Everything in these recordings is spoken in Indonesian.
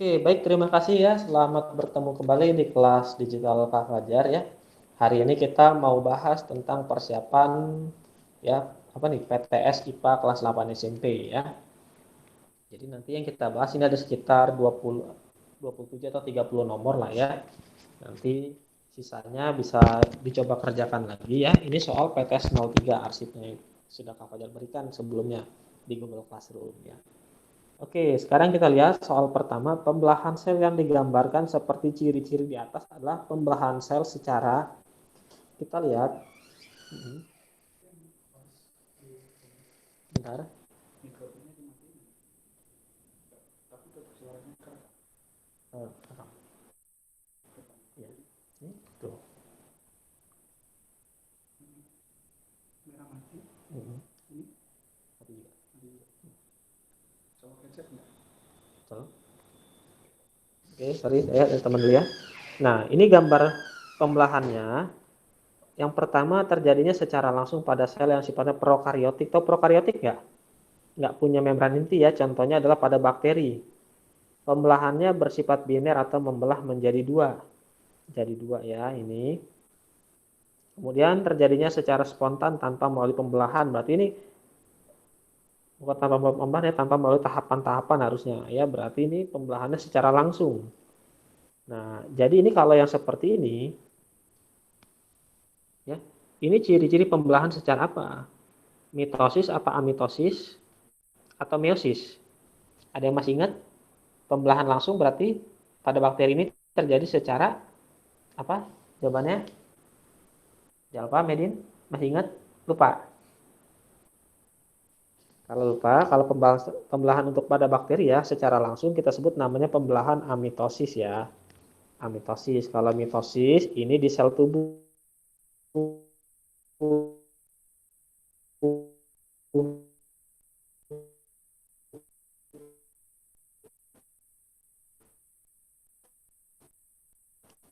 Oke, baik, terima kasih ya. Selamat bertemu kembali di kelas Digital Kak Fajar ya. Hari ini kita mau bahas tentang persiapan ya, apa nih, PTS IPA kelas 8 SMP ya. Jadi nanti yang kita bahas ini ada sekitar 27 atau 30 nomor lah ya. Nanti sisanya bisa dicoba kerjakan lagi ya. Ini soal PTS 03 arsipnya sudah Kak Fajar berikan sebelumnya di Google Classroom ya. Oke, sekarang kita lihat soal pertama. Pembelahan sel yang digambarkan seperti ciri-ciri di atas adalah pembelahan sel secara, kita lihat, bentar. Ya, ini tuh. Oke, sorry, saya teman dulu ya. Nah, ini gambar pembelahannya. Yang pertama terjadinya secara langsung pada sel yang sifatnya prokariotik. Tahu prokariotik nggak? Nggak punya membran inti ya. Contohnya adalah pada bakteri. Pembelahannya bersifat biner atau membelah menjadi dua. Jadi dua ya ini. Kemudian terjadinya secara spontan tanpa melalui pembelahan. Berarti ini bukan tanpa pembelahan ya, tanpa melalui tahapan-tahapan harusnya ya. Berarti ini pembelahannya secara langsung. Nah, jadi ini kalau yang seperti ini ya, ini ciri-ciri pembelahan secara apa? Mitosis apa amitosis atau meiosis? Ada yang masih ingat? Pembelahan langsung berarti pada bakteri ini terjadi secara apa? Jawabannya? Jangan lupa, Medin. Masih ingat? Lupa. Kalau lupa, kalau pembelahan untuk pada bakteri ya secara langsung kita sebut namanya pembelahan amitosis ya. Amitosis. Kalau mitosis ini di sel tubuh.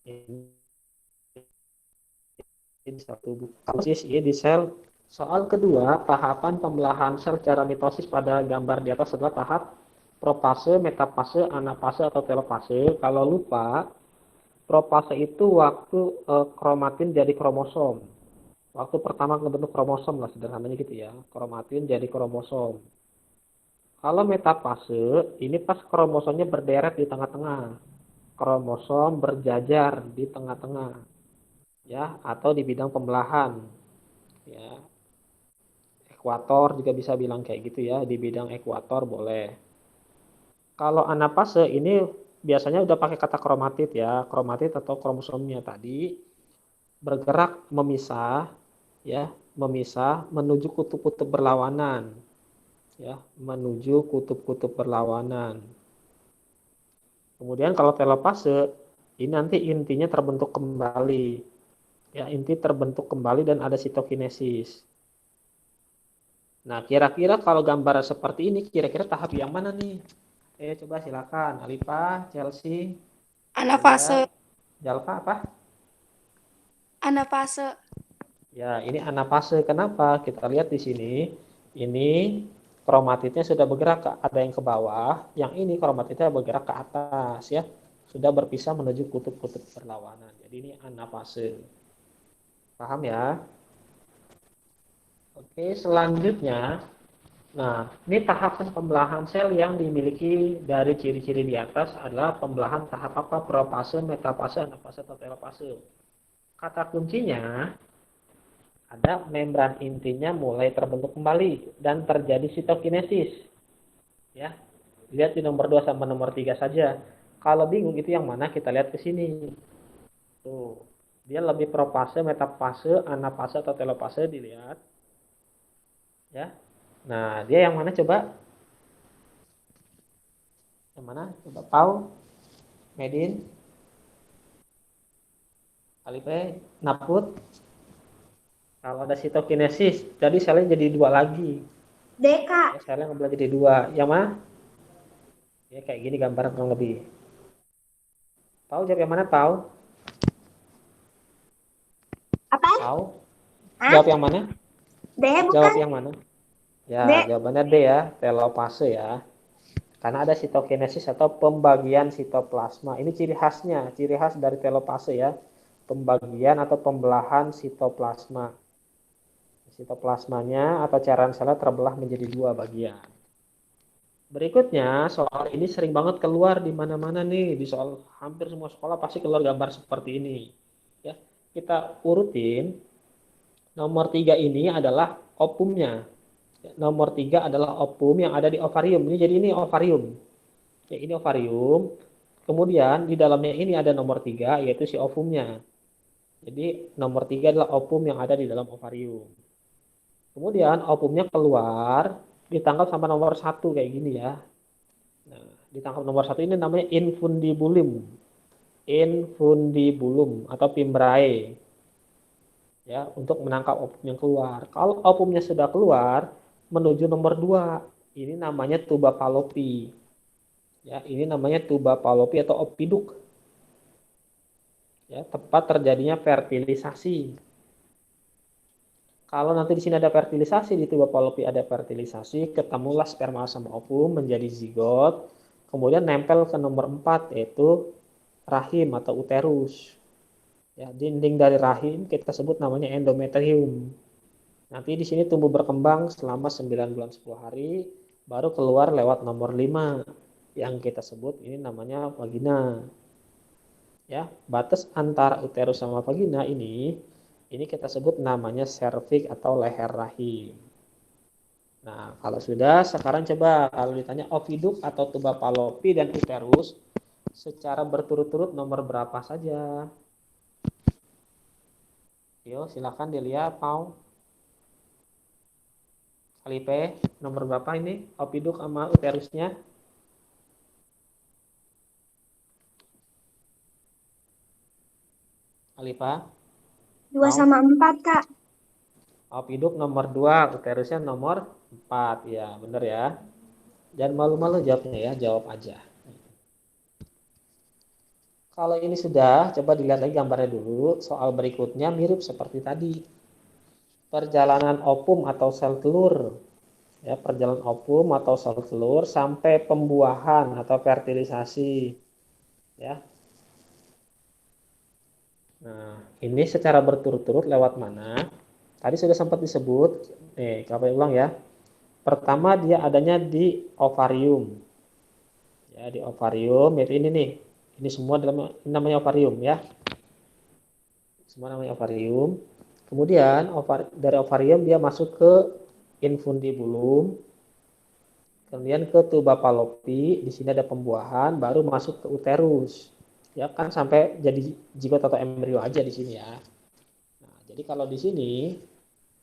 Ini di sel tubuh. Mitosis ini di sel. Soal kedua, tahapan pembelahan sel secara mitosis pada gambar di atas adalah tahap propase, metafase, anafase atau telofase. Kalau lupa, propase itu waktu kromatin jadi kromosom. Waktu pertama membentuk kromosom lah sederhananya gitu ya. Kromatin jadi kromosom. Kalau metafase, ini pas kromosomnya berderet di tengah-tengah. Kromosom berjajar di tengah-tengah. Ya, atau di bidang pembelahan. Ya, ekuator juga bisa bilang kayak gitu ya, di bidang ekuator boleh. Kalau anafase ini biasanya udah pakai kata kromatid ya, kromatid atau kromosomnya tadi bergerak memisah ya, memisah menuju kutub-kutub berlawanan ya, menuju kutub-kutub berlawanan. Kemudian kalau telopase ini nanti intinya terbentuk kembali ya, inti terbentuk kembali dan ada sitokinesis. Nah, kira-kira kalau gambar seperti ini, kira-kira tahap yang mana nih? Coba silakan, Alifa, Chelsea, Anafase. Jalfa apa? Anafase. Ya, ini anafase. Kenapa? Kita lihat di sini, ini kromatidnya sudah bergerak ada yang ke bawah, yang ini kromatidnya bergerak ke atas ya, sudah berpisah menuju kutub-kutub berlawanan. Jadi ini anafase. Paham ya? Oke, selanjutnya. Nah, ini tahapan pembelahan sel yang dimiliki dari ciri-ciri di atas adalah pembelahan tahap apa? Profase, metafase, anafase, atau telofase. Kata kuncinya ada membran intinya mulai terbentuk kembali dan terjadi sitokinesis. Ya, lihat di nomor 2 sama nomor 3 saja. Kalau bingung itu yang mana kita lihat ke sini. Tuh, dia lebih profase, metafase, anafase, atau telofase dilihat. Ya, nah dia yang mana coba? Yang mana? Coba Pau, Medin, Alipe, Naput. Kalau ada sitokinesis, jadi selnya jadi dua lagi. Deka. Ya, selnya nggak boleh jadi dua. Yang mana? Ya kayak gini gambar kurang lebih. Pau jawab yang mana Pau? Apa? Pau Hah? jawab yang mana? D Jawab bukan? yang mana? Ya, D. jawabannya D ya, telopase ya. Karena ada sitokinesis atau pembagian sitoplasma. Ini ciri khasnya, ciri khas dari telopase ya. Pembagian atau pembelahan sitoplasma. Sitoplasmanya atau cairan selnya terbelah menjadi dua bagian. Berikutnya, soal ini sering banget keluar di mana-mana nih. Di soal hampir semua sekolah pasti keluar gambar seperti ini. Ya, kita urutin. Nomor 3 ini adalah opumnya. Nomor 3 adalah opum yang ada di ovarium. Ini jadi ini ovarium. Ya, ini ovarium. Kemudian di dalamnya ini ada nomor 3 yaitu si ovumnya. Jadi nomor 3 adalah opum yang ada di dalam ovarium. Kemudian opumnya keluar ditangkap sama nomor 1 kayak gini ya. Nah, ditangkap nomor 1 ini namanya infundibulum. Infundibulum atau pimbrae. Ya, untuk menangkap opum yang keluar. Kalau opumnya sudah keluar menuju nomor 2, ini namanya tuba palopi. Ya, ini namanya tuba palopi atau opiduk. Ya, tempat terjadinya fertilisasi. Kalau nanti di sini ada fertilisasi, di tuba palopi ada fertilisasi, ketemulah sperma sama ovum menjadi zigot, kemudian nempel ke nomor 4 yaitu rahim atau uterus. Ya, dinding dari rahim kita sebut namanya endometrium. Nanti di sini tumbuh berkembang selama 9 bulan 10 hari, baru keluar lewat nomor 5 yang kita sebut ini namanya vagina. Ya, batas antara uterus sama vagina ini kita sebut namanya serviks atau leher rahim. Nah, kalau sudah, sekarang coba kalau ditanya oviduk atau tuba palopi dan uterus secara berturut-turut nomor berapa saja? Yo, silakan dilihat, Pau. Kalipe, nomor berapa ini? Oviduk sama uterusnya? Alifa, 2 Pau. sama 4, Kak. Oviduk nomor 2, uterusnya nomor 4. Ya, benar ya. Jangan malu-malu jawabnya ya, jawab aja. Kalau ini sudah, coba dilihat lagi gambarnya dulu. Soal berikutnya mirip seperti tadi. Perjalanan opum atau sel telur. Ya, perjalanan opum atau sel telur sampai pembuahan atau fertilisasi. Ya. Nah, ini secara berturut-turut lewat mana? Tadi sudah sempat disebut. Nih, kami ulang ya. Pertama dia adanya di ovarium. Ya, di ovarium itu ini nih. Ini semua ini namanya ovarium ya. Semua namanya ovarium. Kemudian dari ovarium dia masuk ke infundibulum. Kemudian ke tuba palopi, di sini ada pembuahan, baru masuk ke uterus. Ya kan sampai jadi zigot atau embrio aja di sini ya. Nah, jadi kalau di sini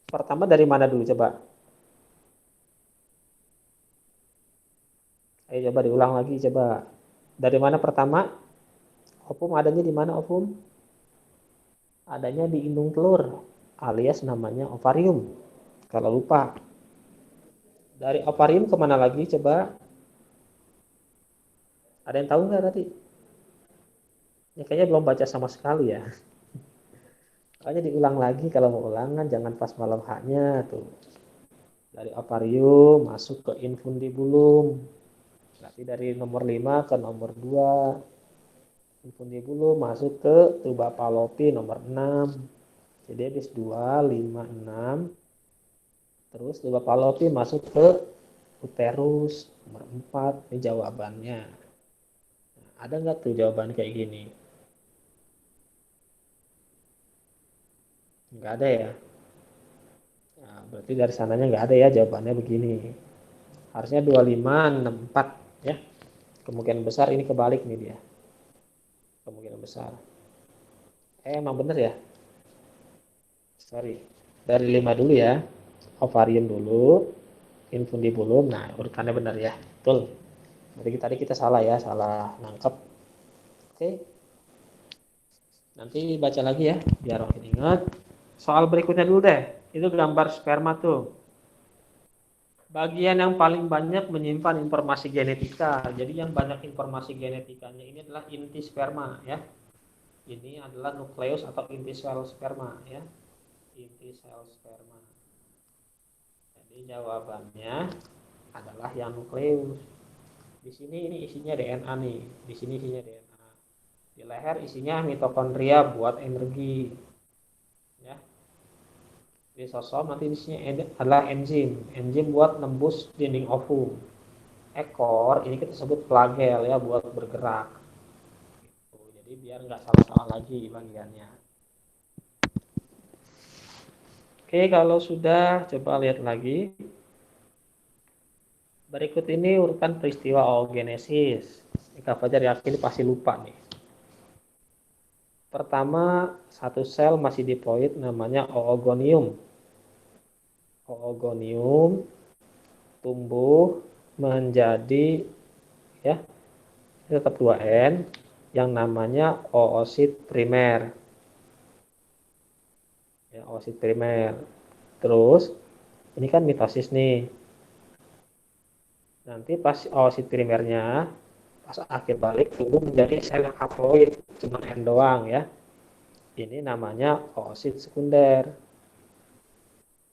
pertama dari mana dulu coba? Ayo coba diulang lagi coba. Dari mana pertama? Ovum adanya di mana ovum? Adanya di indung telur alias namanya ovarium. Kalau lupa. Dari ovarium kemana lagi coba? Ada yang tahu nggak tadi? Ya, kayaknya belum baca sama sekali ya. Makanya diulang lagi kalau mau ulangan jangan pas malam haknya tuh. Dari ovarium masuk ke infundibulum. Berarti dari nomor 5 ke nomor 2. Infundibulum masuk ke tuba palopi nomor 6. Jadi habis 2, 5, 6. Terus tuba palopi masuk ke uterus nomor 4. Ini jawabannya. Nah, ada nggak tuh jawaban kayak gini? Nggak ada ya. Nah, berarti dari sananya nggak ada ya jawabannya begini. Harusnya 25, 64 ya. Kemungkinan besar ini kebalik nih dia. Kemungkinan besar. Emang bener ya? Sorry. Dari 5 dulu ya. Ovarium dulu. Infundibulum. Nah, urutannya benar ya. Betul. Berarti tadi kita salah ya. Salah nangkep. Oke. Nanti baca lagi ya. Biar makin ingat. Soal berikutnya dulu deh. Itu gambar sperma tuh. Bagian yang paling banyak menyimpan informasi genetika. Jadi yang banyak informasi genetikanya ini adalah inti sperma ya. Ini adalah nukleus atau inti sel sperma ya. Inti sel sperma. Jadi jawabannya adalah yang nukleus. Di sini ini isinya DNA nih. Di sini isinya DNA. Di leher isinya mitokondria buat energi. Ya. Di lisosom nanti isinya adalah enzim. Enzim buat nembus dinding ovum. Ekor ini kita sebut flagel ya buat bergerak. Gitu. Jadi biar nggak salah-salah lagi bagiannya. Oke, kalau sudah coba lihat lagi. Berikut ini urutan peristiwa oogenesis. Kak Fajar yakin pasti lupa nih. Pertama, satu sel masih diploid namanya oogonium. Oogonium tumbuh menjadi ya tetap 2N yang namanya oosit primer. Ya, oosit primer. Terus ini kan mitosis nih. Nanti pas oosit primernya pas akhir balik tumbuh menjadi sel yang haploid cuma N doang ya. Ini namanya oosit sekunder.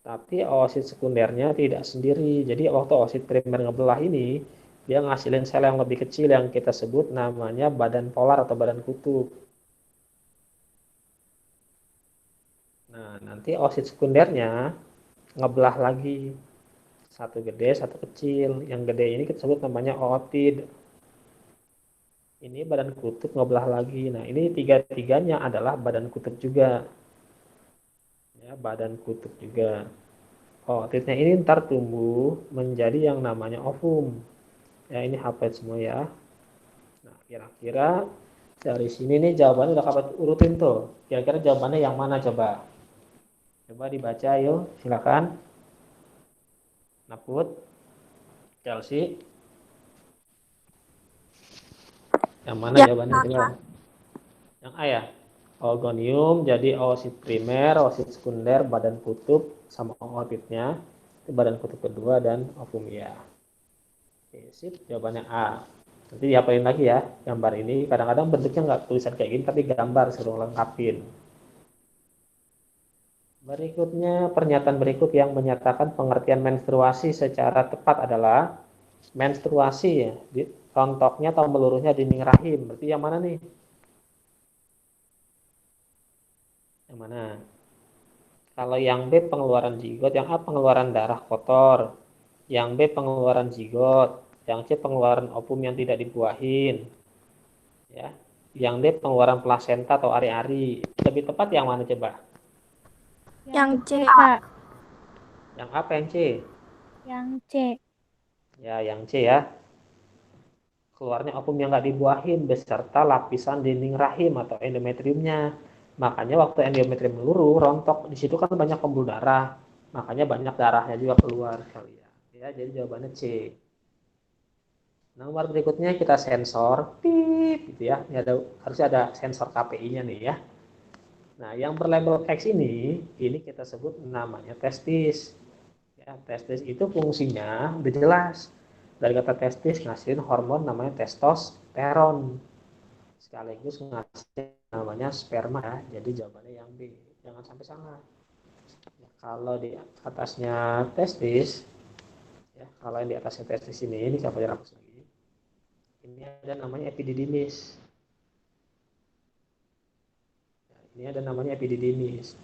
Tapi oosit sekundernya tidak sendiri. Jadi waktu oosit primer ngebelah ini, dia ngasilin sel yang lebih kecil yang kita sebut namanya badan polar atau badan kutub. Nah, nanti oosit sekundernya ngebelah lagi. Satu gede, satu kecil. Yang gede ini kita sebut namanya ootid. Ini badan kutub ngebelah lagi. Nah, ini tiga-tiganya adalah badan kutub juga. Ya, badan kutub juga. Ootidnya ini ntar tumbuh menjadi yang namanya ovum. Ya, ini hafal semua ya. Nah, kira-kira dari sini nih jawabannya udah kapan urutin tuh. Kira-kira jawabannya yang mana coba? Coba dibaca yuk, silakan. Naput, Chelsea, yang mana Ya, jawabannya coba? Yang A ya. Oogonium jadi oosit primer, oosit sekunder, badan kutub sama ootidnya. Itu badan kutub kedua dan ovum ya. Oke, sip, jawabannya A. Nanti diapalin lagi ya gambar ini. Kadang-kadang bentuknya nggak tulisan kayak gini, tapi gambar suruh lengkapin. Berikutnya, pernyataan berikut yang menyatakan pengertian menstruasi secara tepat adalah menstruasi ya, rontoknya atau meluruhnya dinding rahim. Berarti yang mana nih? Yang mana? Kalau yang B pengeluaran zigot, yang A pengeluaran darah kotor, yang B pengeluaran zigot, yang C pengeluaran ovum yang tidak dibuahin, ya. Yang D pengeluaran plasenta atau ari-ari. Lebih tepat yang mana coba? yang Yang C, C, Kak. Kak. Yang A apa yang C? Yang C. Ya, yang C ya. Keluarnya ovum yang nggak dibuahin beserta lapisan dinding rahim atau endometriumnya. Makanya waktu endometrium meluruh, rontok, di situ kan banyak pembuluh darah. Makanya banyak darahnya juga keluar kalian. Ya, jadi jawabannya C. Nomor berikutnya kita sensor, pip, gitu ya. Ini ada harusnya ada sensor KPI-nya nih ya. Nah, yang berlabel X ini kita sebut namanya testis. Ya, testis itu fungsinya udah jelas. Dari kata testis ngasihin hormon namanya testosteron. Sekaligus ngasih namanya sperma ya. Jadi jawabannya yang B. Jangan sampai salah. Ya, kalau di atasnya testis, ya, kalau yang di atasnya testis ini siapa yang hapus lagi? Ini ada namanya epididymis. Ya, ini ada namanya epididymis.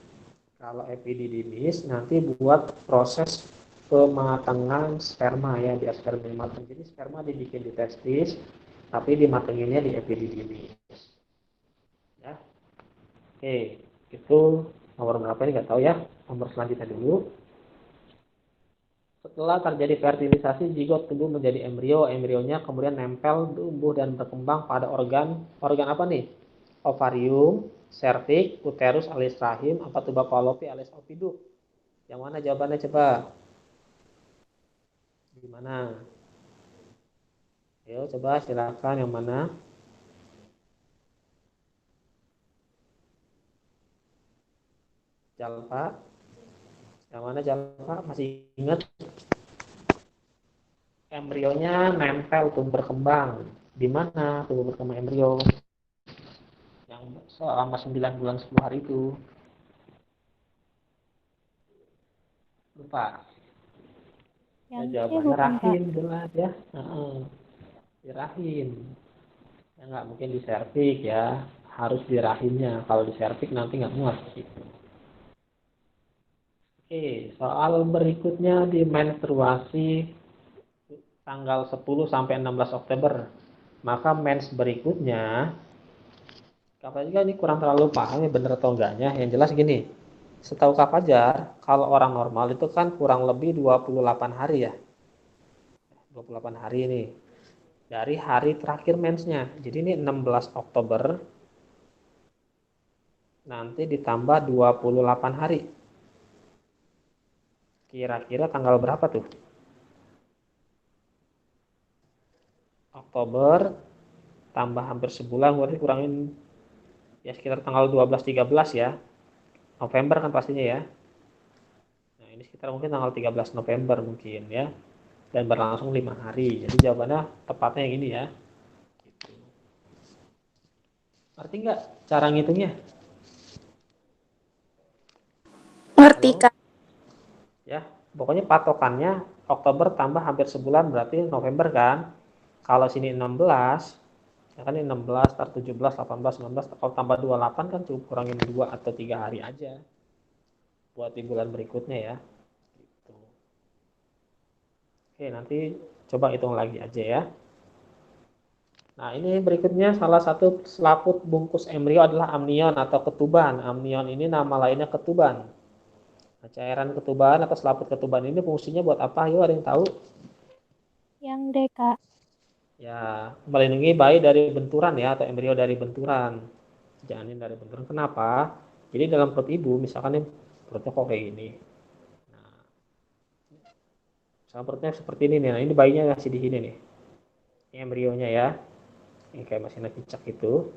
Kalau epididymis nanti buat proses pematangan sperma ya di sperma matang. Jadi sperma dibikin di testis, tapi dimatanginnya di epididymis. Ya, oke, itu nomor berapa ini nggak tahu ya. Nomor selanjutnya dulu. Setelah terjadi fertilisasi, zigot tumbuh menjadi embrio. Embrionya kemudian nempel, tumbuh dan berkembang pada organ apa nih? Ovarium, cervix, uterus alias rahim, apa tuba fallopi alias oviduk. Yang mana jawabannya coba? Gimana? Ayo coba silakan yang mana? Jalpa. Yang mana Jalpa? Masih ingat? Embrionya nempel tumbuh berkembang. Di mana tumbuh berkembang embrio? Yang selama 9 bulan 10 hari itu. Lupa. Ya Yang C jawabannya bukan, Kak. rahim jelas ya. Di rahim. Ya nggak mungkin di serviks ya, harus di rahimnya. Kalau di serviks nanti nggak muat gitu. Oke, soal berikutnya di menstruasi tanggal 10 sampai 16 Oktober. Maka mens berikutnya, Kak juga ini kurang terlalu paham ya bener atau enggaknya. Yang jelas gini, setahu Kak Fajar, kalau orang normal itu kan kurang lebih 28 hari ya. 28 hari ini. Dari hari terakhir mensnya. Jadi ini 16 Oktober, nanti ditambah 28 hari. Kira-kira tanggal berapa tuh? Oktober tambah hampir sebulan, berarti kurangin ya sekitar tanggal 12-13 ya. November kan pastinya ya. Nah, ini sekitar mungkin tanggal 13 November mungkin ya. Dan berlangsung 5 hari. Jadi jawabannya tepatnya yang ini ya. Gitu. Ngerti nggak cara ngitungnya? Ngerti, Halo? Kak. Ya, pokoknya patokannya Oktober tambah hampir sebulan berarti November kan. Kalau sini 16, ya kan ini 16, 17, 18, 19, kalau tambah 28 kan cukup kurangin 2 atau 3 hari aja buat di bulan berikutnya ya. Gitu. Oke, nanti coba hitung lagi aja ya. Nah, ini berikutnya salah satu selaput bungkus embrio adalah amnion atau ketuban. Amnion ini nama lainnya ketuban. Nah, cairan ketuban atau selaput ketuban ini fungsinya buat apa? Yuk, ada yang tahu? Yang D, Kak. Ya, melindungi bayi dari benturan ya atau embrio dari benturan. Janin dari benturan. Kenapa? Jadi dalam perut ibu, misalkan nih perutnya kok kayak gini. Nah, misalkan perutnya seperti ini nih. Nah, ini bayinya masih di sini nih. Ini embrionya ya. Ini kayak masih cicak itu.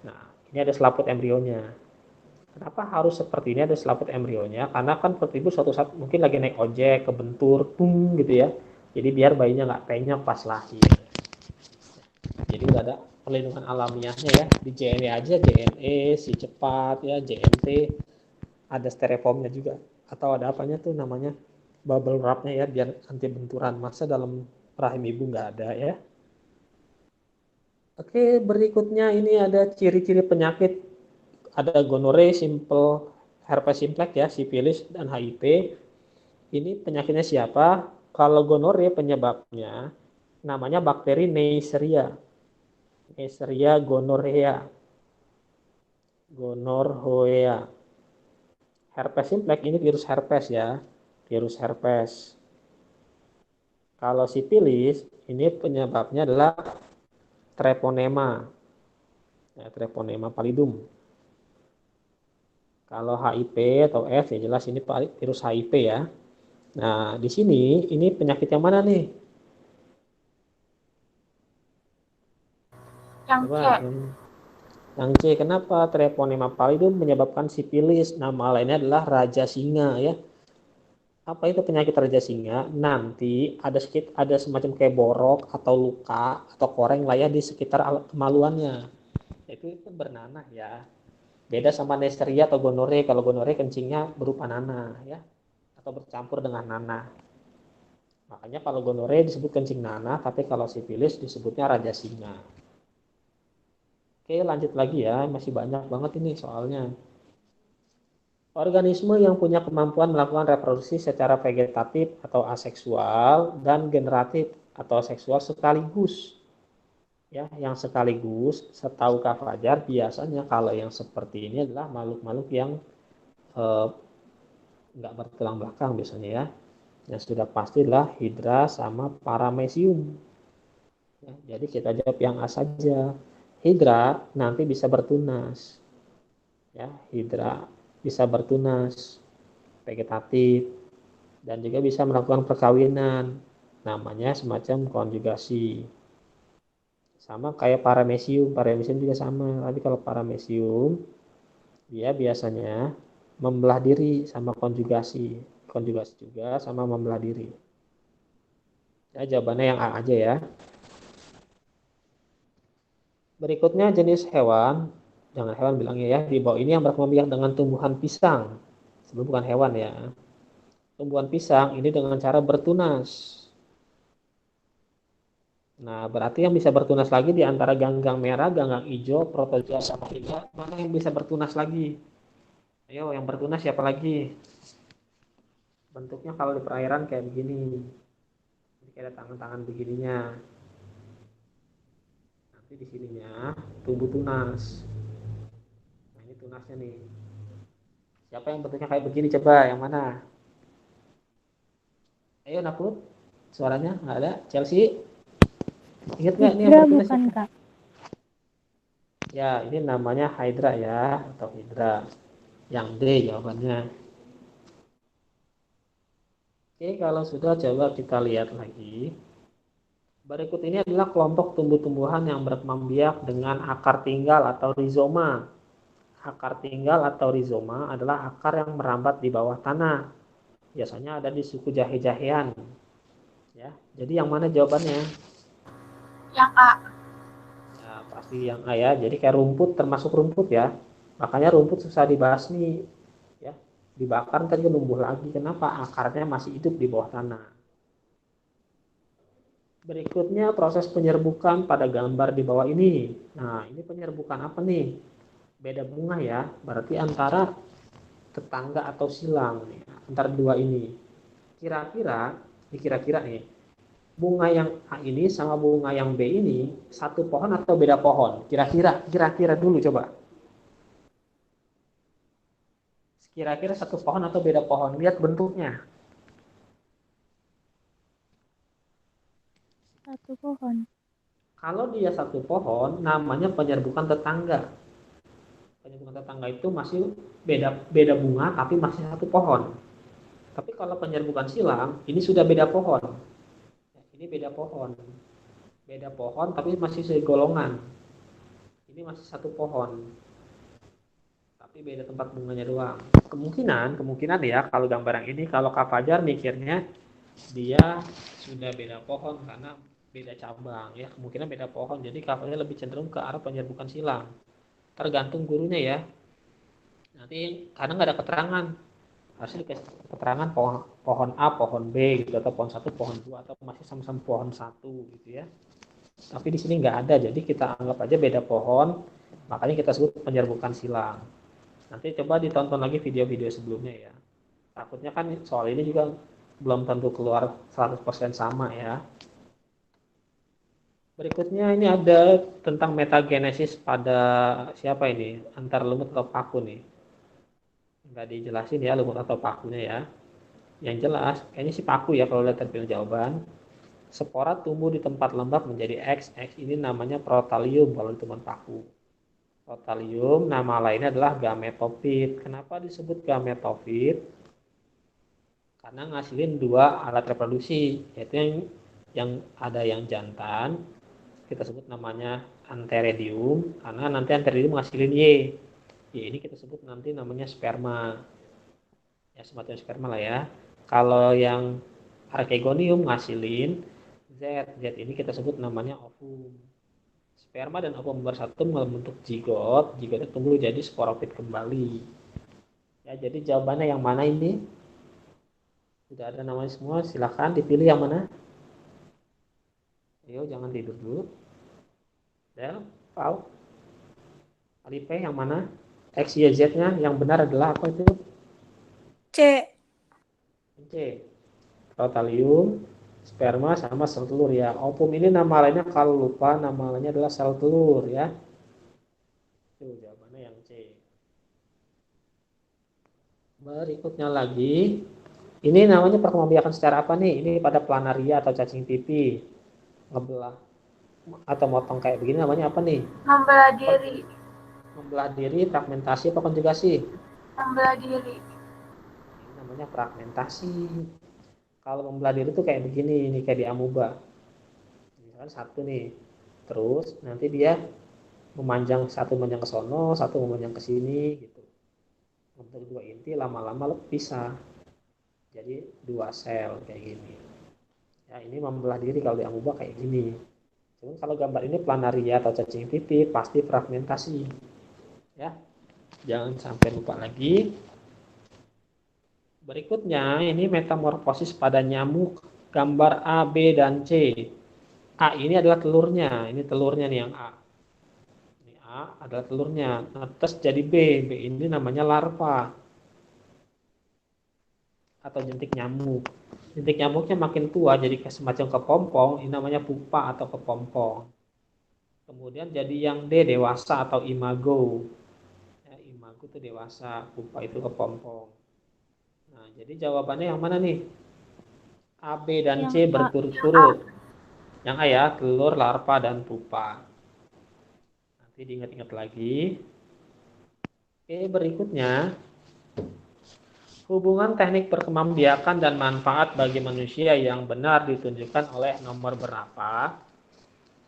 Nah, ini ada selaput embrionya. Kenapa harus seperti ini ada selaput embrionya? Karena kan perut ibu suatu saat mungkin lagi naik ojek, kebentur, tung gitu ya. Jadi biar bayinya nggak penyok pas lahir. Jadi udah ada perlindungan alamiahnya ya. Di JNE aja, JNE, si cepat ya, JNT, ada styrofoamnya juga. Atau ada apanya tuh namanya bubble wrapnya ya, biar anti benturan. Masa dalam rahim ibu nggak ada ya. Oke, berikutnya ini ada ciri-ciri penyakit. Ada gonore, simple herpes simplex ya, sifilis dan HIV. Ini penyakitnya siapa? Kalau gonore penyebabnya namanya bakteri Neisseria. Neisseria gonorrhea. Gonorrhea. Herpes simplex ini virus herpes ya. Virus herpes. Kalau sifilis ini penyebabnya adalah treponema. Ya, treponema pallidum. Kalau HIV atau F ya jelas ini virus HIV ya. Nah, di sini ini penyakit yang mana nih? Yang C. Coba yang C, kenapa treponema pallidum menyebabkan sifilis? Nama lainnya adalah raja singa ya. Apa itu penyakit raja singa? Nanti ada semacam kayak borok atau luka atau koreng lah ya di sekitar kemaluannya. Itu bernanah ya. Beda sama neisseria atau gonore. Kalau gonore kencingnya berupa nanah ya, atau bercampur dengan nanah. Makanya kalau gonore disebut kencing nanah, tapi kalau sifilis disebutnya raja singa. Oke, lanjut lagi ya. Masih banyak banget ini soalnya. Organisme yang punya kemampuan melakukan reproduksi secara vegetatif atau aseksual dan generatif atau seksual sekaligus. Ya, yang sekaligus setahu Kak Fajar biasanya kalau yang seperti ini adalah makhluk-makhluk yang eh, nggak bertulang belakang biasanya ya. Yang sudah pasti adalah Hydra sama Paramecium. Ya, jadi kita jawab yang A saja. Hydra nanti bisa bertunas. Ya, Hydra bisa bertunas vegetatif dan juga bisa melakukan perkawinan. Namanya semacam konjugasi. Sama kayak paramecium, paramecium juga sama. Tapi kalau paramecium dia biasanya membelah diri sama konjugasi. Konjugasi juga sama membelah diri. Ya, jawabannya yang A aja ya. Berikutnya jenis hewan, jangan hewan bilangnya ya, di bawah ini yang berkembang biak dengan tumbuhan pisang. Sebelum bukan hewan ya. Tumbuhan pisang ini dengan cara bertunas. Nah, berarti yang bisa bertunas lagi di antara ganggang merah, ganggang hijau, protozoa sama hidra, mana yang bisa bertunas lagi? Ayo, yang bertunas siapa lagi? Bentuknya kalau di perairan kayak begini. Jadi kayak ada tangan-tangan begininya. Nanti di sininya tumbuh tunas. Nah, ini tunasnya nih. Siapa yang bentuknya kayak begini? Coba yang mana? Ayo, Naput. Suaranya nggak ada. Chelsea, ingat nggak ini yang Hidra bertunas bukan siapa? Kak? Ya, ini namanya Hydra ya, atau Hydra. Yang D jawabannya. Oke, kalau sudah coba kita lihat lagi. Berikut ini adalah kelompok tumbuh-tumbuhan yang berkembang biak dengan akar tinggal atau rizoma. Akar tinggal atau rizoma adalah akar yang merambat di bawah tanah. Biasanya ada di suku jahe-jahean. Ya, jadi yang mana jawabannya? Yang A. Ya, pasti yang A ya. Jadi kayak rumput termasuk rumput ya. Makanya rumput susah dibasmi ya. Dibakar kan numbuh lagi. Kenapa? Akarnya masih hidup di bawah tanah. Berikutnya proses penyerbukan pada gambar di bawah ini. Nah, ini penyerbukan apa nih? Beda bunga ya. Berarti antara tetangga atau silang nih, antara dua ini. Kira-kira nih, bunga yang A ini sama bunga yang B ini satu pohon atau beda pohon? Kira-kira dulu coba. Kira-kira satu pohon atau beda pohon? Lihat bentuknya. Satu pohon. Kalau dia satu pohon, namanya penyerbukan tetangga. Penyerbukan tetangga itu masih beda beda bunga tapi masih satu pohon. Tapi kalau penyerbukan silang, ini sudah beda pohon. Ini beda pohon. Beda pohon tapi masih segolongan. Ini masih satu pohon. Tapi beda tempat bunganya doang. Kemungkinan ya kalau gambar yang ini, kalau Kak Fajar mikirnya dia sudah beda pohon karena beda cabang ya. Kemungkinan beda pohon. Jadi Kak Fajar lebih cenderung ke arah penyerbukan silang. Tergantung gurunya ya. Nanti karena nggak ada keterangan, harusnya dikasih keterangan pohon A, pohon B gitu, atau pohon satu, pohon dua, atau masih sama-sama pohon satu gitu ya. Tapi di sini nggak ada, jadi kita anggap aja beda pohon, makanya kita sebut penyerbukan silang. Nanti coba ditonton lagi video-video sebelumnya ya. Takutnya kan soal ini juga belum tentu keluar 100% sama ya. Berikutnya ini ada tentang metagenesis pada siapa ini? Antar lumut atau paku nih. Nggak dijelasin ya lumut atau pakunya ya. Yang jelas, kayaknya si paku ya kalau lihat dari jawaban. Spora tumbuh di tempat lembab menjadi X. X ini namanya protalium kalau di teman paku. Protalium nama lainnya adalah gametofit. Kenapa disebut gametofit? Karena ngasilin dua alat reproduksi, yaitu yang ada yang jantan, kita sebut namanya antheridium, karena nanti antheridium ngasilin Y. Y ini kita sebut nanti namanya sperma. Ya semacam sperma lah ya. Kalau yang archegonium ngasilin Z. Z ini kita sebut namanya ovum. Sperma dan ovum bersatu membentuk zigot. Zigotnya tumbuh jadi sporofit kembali. Ya, jadi jawabannya yang mana ini? Sudah ada namanya semua, silahkan dipilih yang mana. Ayo, jangan tidur dulu. Del, Pau, Alipe yang mana? X, Y, Z-nya yang benar adalah apa itu? C. C. Protalium, sperma sama sel telur ya. Ovum ini nama lainnya kalau lupa nama lainnya adalah sel telur ya. Itu jawabannya yang C. Berikutnya lagi, ini namanya perkembangbiakan secara apa nih? Ini pada planaria atau cacing pipi. Ngebelah atau motong kayak begini namanya apa nih? Membelah diri. Membelah diri, fragmentasi apa konjugasi? Membelah diri. Ini namanya fragmentasi. Kalau membelah diri tuh kayak begini, ini kayak di amuba. Misalkan satu nih, terus nanti dia memanjang, satu memanjang ke sono, satu memanjang ke sini gitu. Untuk dua inti lama-lama pisah. Jadi dua sel kayak gini. Ya, ini membelah diri kalau di amuba kayak gini. Cuman kalau gambar ini planaria atau cacing pipi pasti fragmentasi. Ya, jangan sampai lupa lagi. Berikutnya ini metamorfosis pada nyamuk gambar A, B, dan C. A ini adalah telurnya. Ini telurnya nih yang A. Ini A adalah telurnya. Nah, terus jadi B. B ini namanya larva atau jentik nyamuk. Jentik nyamuknya makin tua jadi kayak semacam kepompong. Ini namanya pupa atau kepompong. Kemudian jadi yang D, dewasa atau imago. Ya, imago itu dewasa, pupa itu kepompong. Nah, jadi jawabannya yang mana nih? A, B, dan Yang C A. berturut-turut. Yang A ya, telur, larva, dan pupa. Nanti diingat-ingat lagi. Oke, berikutnya. Hubungan teknik perkembangbiakan dan manfaat bagi manusia yang benar ditunjukkan oleh nomor berapa?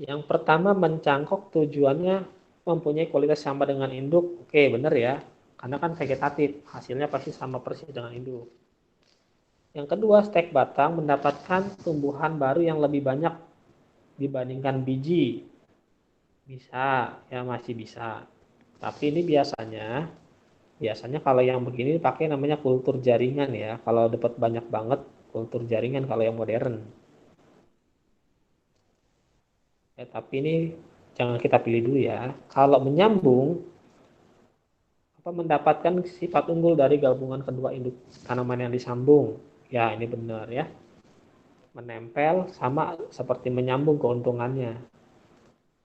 Yang pertama mencangkok tujuannya mempunyai kualitas sama dengan induk. Oke, benar ya. Karena kan vegetatif, hasilnya pasti sama persis dengan induk. Yang kedua, stek batang mendapatkan tumbuhan baru yang lebih banyak dibandingkan biji. Bisa, ya masih bisa. Tapi ini biasanya kalau yang begini pakai namanya kultur jaringan ya. Kalau dapat banyak banget kultur jaringan kalau yang modern. Ya, tapi ini jangan kita pilih dulu ya. Kalau menyambung apa mendapatkan sifat unggul dari gabungan kedua induk tanaman yang disambung. Ya, ini benar ya. Menempel sama seperti menyambung keuntungannya.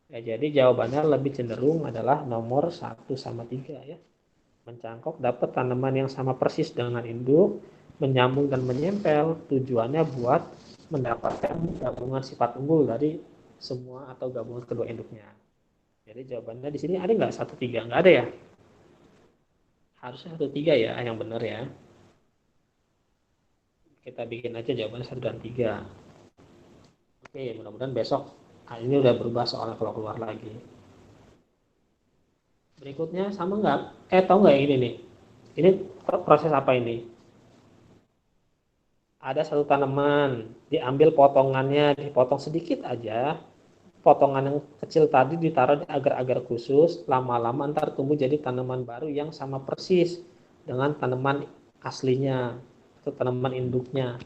Ya, jadi jawabannya lebih cenderung adalah nomor 1 sama 3 ya. Mencangkok dapat tanaman yang sama persis dengan induk, menyambung dan menempel. Tujuannya buat mendapatkan gabungan sifat unggul dari semua atau gabungan kedua induknya. Jadi jawabannya di sini ada nggak 1 3? Nggak ada ya? Harusnya 1 3 ya yang benar ya. Kita bikin aja jawabannya 1 dan 3. Oke, mudah-mudahan besok ini udah berubah soalnya kalau keluar lagi. Berikutnya sama nggak? Tahu nggak ini nih? Ini proses apa ini? Ada satu tanaman, diambil potongannya, dipotong sedikit aja. Potongan yang kecil tadi ditaruh di agar-agar khusus, lama-lama ntar tumbuh jadi tanaman baru yang sama persis dengan tanaman aslinya atau tanaman induknya.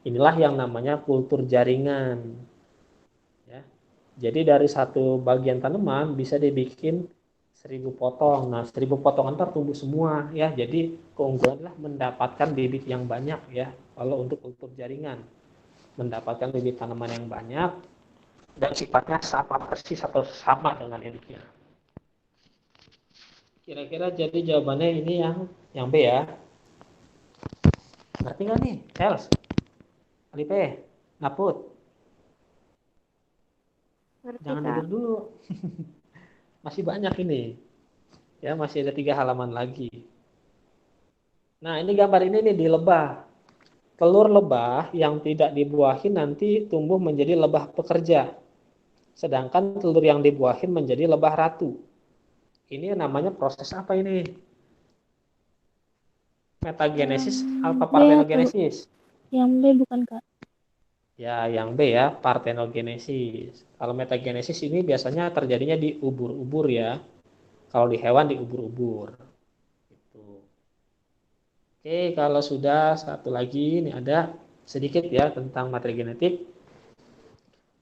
Inilah yang namanya kultur jaringan. Ya. Jadi dari satu bagian tanaman bisa dibikin 1.000 potong. Nah, 1.000 potong ntar tumbuh semua ya. Jadi keunggulan adalah mendapatkan bibit yang banyak ya. Kalau untuk kultur jaringan, mendapatkan bibit tanaman yang banyak dan sifatnya sama persis atau sama dengan induknya. Kira-kira jadi jawabannya ini yang B ya. Ngerti nggak nih, Els? Alipe, Naput, Ngerti, jangan Kak. tidur dulu. Masih banyak ini. Ya, masih ada 3 halaman lagi. Nah, ini gambar ini nih di lebah. Telur lebah yang tidak dibuahin nanti tumbuh menjadi lebah pekerja. Sedangkan telur yang dibuahin menjadi lebah ratu. Ini namanya proses apa ini? Yang Metagenesis atau B atau partenogenesis? yang B bukan, Kak? Ya, yang B ya, partenogenesis. Kalau metagenesis ini biasanya terjadinya di ubur-ubur ya. Kalau di hewan di ubur-ubur. Gitu. Oke, kalau sudah satu lagi ini ada sedikit ya tentang materi genetik.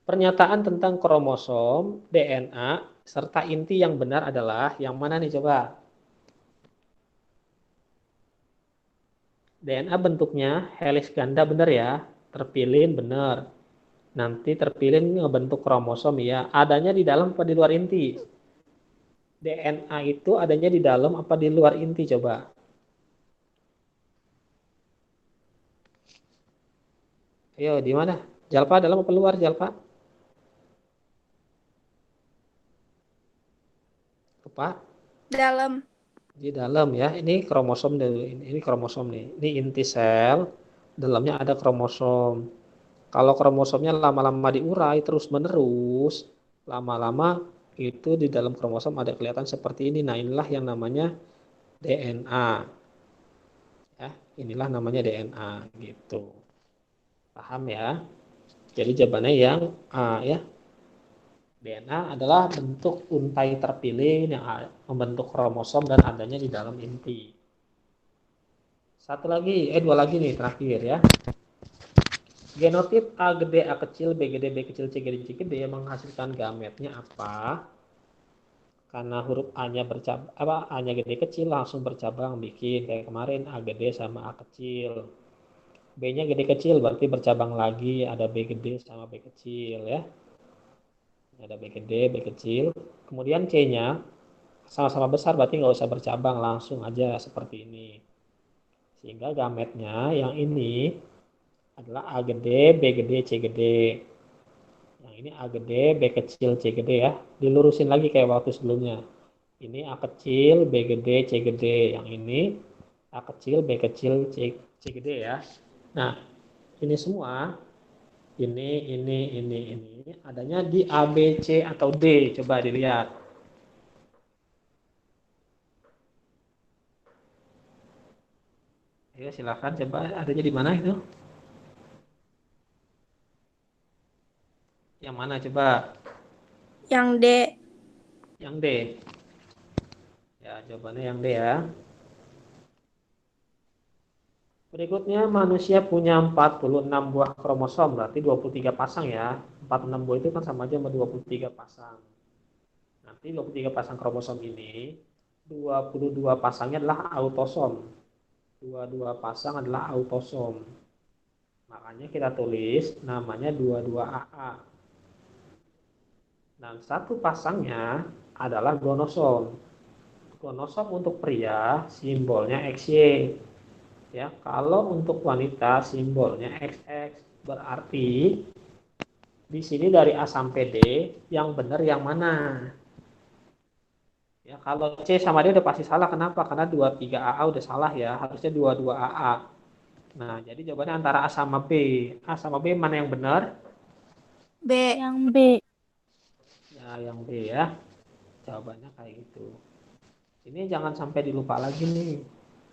Pernyataan tentang kromosom, DNA, serta inti yang benar adalah yang mana nih coba? DNA bentuknya helix ganda benar ya, terpilin benar. Nanti terpilin ngebentuk kromosom ya, adanya di dalam apa di luar inti? DNA itu adanya di dalam apa di luar inti coba? Ayo, di mana? Jalpa dalam apa luar Jalpa? Lupa? Dalam. Di dalam ya. Ini kromosom dulu. Ini kromosom nih. Ini inti sel. Dalamnya ada kromosom. Kalau kromosomnya lama-lama diurai terus-menerus, lama-lama itu di dalam kromosom ada kelihatan seperti ini. Nah, inilah yang namanya DNA. Ya, inilah namanya DNA gitu. Paham ya? Jadi jawabannya yang A ya. DNA adalah bentuk untai terpilih yang membentuk kromosom dan adanya di dalam inti. Satu lagi, dua lagi nih terakhir ya. Genotip A gede, A kecil, B gede, B kecil, C gede, C gede menghasilkan gametnya apa? Karena huruf A-nya bercabang, A-nya gede kecil langsung bercabang bikin kayak kemarin A gede sama A kecil. B-nya gede kecil berarti bercabang lagi ada B gede sama B kecil ya. Ada B gede, B kecil. Kemudian C-nya sama-sama besar berarti nggak usah bercabang langsung aja seperti ini. Sehingga gametnya yang ini adalah A gede, B gede, C gede. Yang ini A gede, B kecil, C gede ya. Dilurusin lagi kayak waktu sebelumnya. Ini A kecil, B gede, C gede. Yang ini A kecil, B kecil, C gede ya. Nah, ini semua, ini adanya di A, B, C atau D. Coba dilihat. Ayo silakan coba adanya di mana itu? Yang mana coba? Yang D. Yang D. Ya, jawabannya yang D ya. Berikutnya manusia punya 46 buah kromosom, berarti 23 pasang ya. 46 buah itu kan sama aja sama 23 pasang. Nanti 23 pasang kromosom ini, 22 pasangnya adalah autosom. 22 pasang adalah autosom. Makanya kita tulis namanya 22AA. Dan satu pasangnya adalah gonosom. Gonosom untuk pria simbolnya XY. Ya, kalau untuk wanita simbolnya XX. Berarti di sini dari A sampai D yang benar yang mana? Ya, kalau C sama D udah pasti salah. Kenapa? Karena 23AA udah salah ya. Harusnya 22AA. Nah, jadi jawabannya antara A sama B. A sama B mana yang benar? B. Yang B. Ya, yang B ya. Jawabannya kayak gitu. Ini jangan sampai dilupa lagi nih.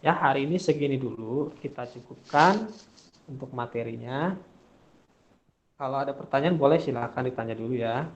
Ya, hari ini segini dulu. Kita cukupkan untuk materinya. Kalau ada pertanyaan boleh silakan ditanya dulu ya.